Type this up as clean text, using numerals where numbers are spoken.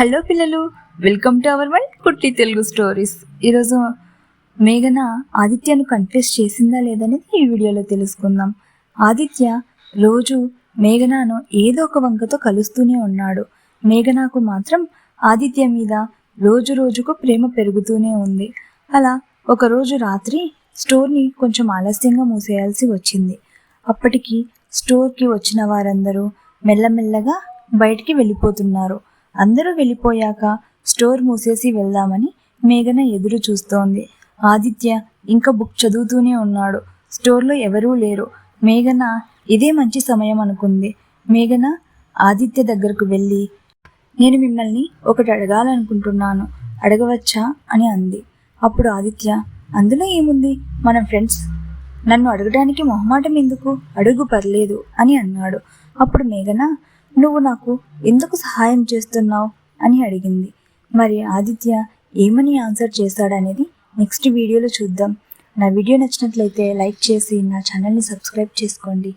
Hello పిల్లలు, welcome to our world కుట్టి Telugu stories. ఈరోజు మేఘన ఆదిత్యను కన్ఫ్యూస్ చేసిందా లేదనేది ఈ వీడియోలో తెలుసుకుందాం. ఆదిత్య రోజు మేఘనను ఏదో ఒక వంకతో కలుస్తూనే ఉన్నాడు. మేఘనకు మాత్రం ఆదిత్య మీద రోజు రోజుకు ప్రేమ పెరుగుతూనే ఉంది. అలా ఒకరోజు రాత్రి స్టోర్ని కొంచెం ఆలస్యంగా మూసేయాల్సి వచ్చింది. అప్పటికి స్టోర్కి వచ్చిన వారందరూ మెల్లమెల్లగా బయటికి వెళ్ళిపోతున్నారు. అందరూ వెళ్ళిపోయాక స్టోర్ మూసేసి వెళ్దామని మేఘన ఎదురు చూస్తోంది. ఆదిత్య ఇంకా బుక్ చదువుతూనే ఉన్నాడు. స్టోర్లో ఎవరూ లేరు. మేఘన ఇదే మంచి సమయం అనుకుంది. మేఘన ఆదిత్య దగ్గరకు వెళ్ళి, నేను మిమ్మల్ని ఒకటి అడగాలనుకుంటున్నాను, అడగవచ్చా అని అంది. అప్పుడు ఆదిత్య, అందులో ఏముంది, మనం ఫ్రెండ్స్, నన్ను అడగడానికి మొహమాటం ఎందుకు, అడుగు పర్లేదు అని అన్నాడు. అప్పుడు మేఘన, నువ్వు నాకు ఎందుకు సహాయం చేస్తున్నావు అని అడిగింది. మరి ఆదిత్య ఏమని ఆన్సర్ చేశాడనేది నెక్స్ట్ వీడియోలో చూద్దాం. నా వీడియో నచ్చినట్లయితే లైక్ చేసి నా ఛానల్ని సబ్స్క్రైబ్ చేసుకోండి.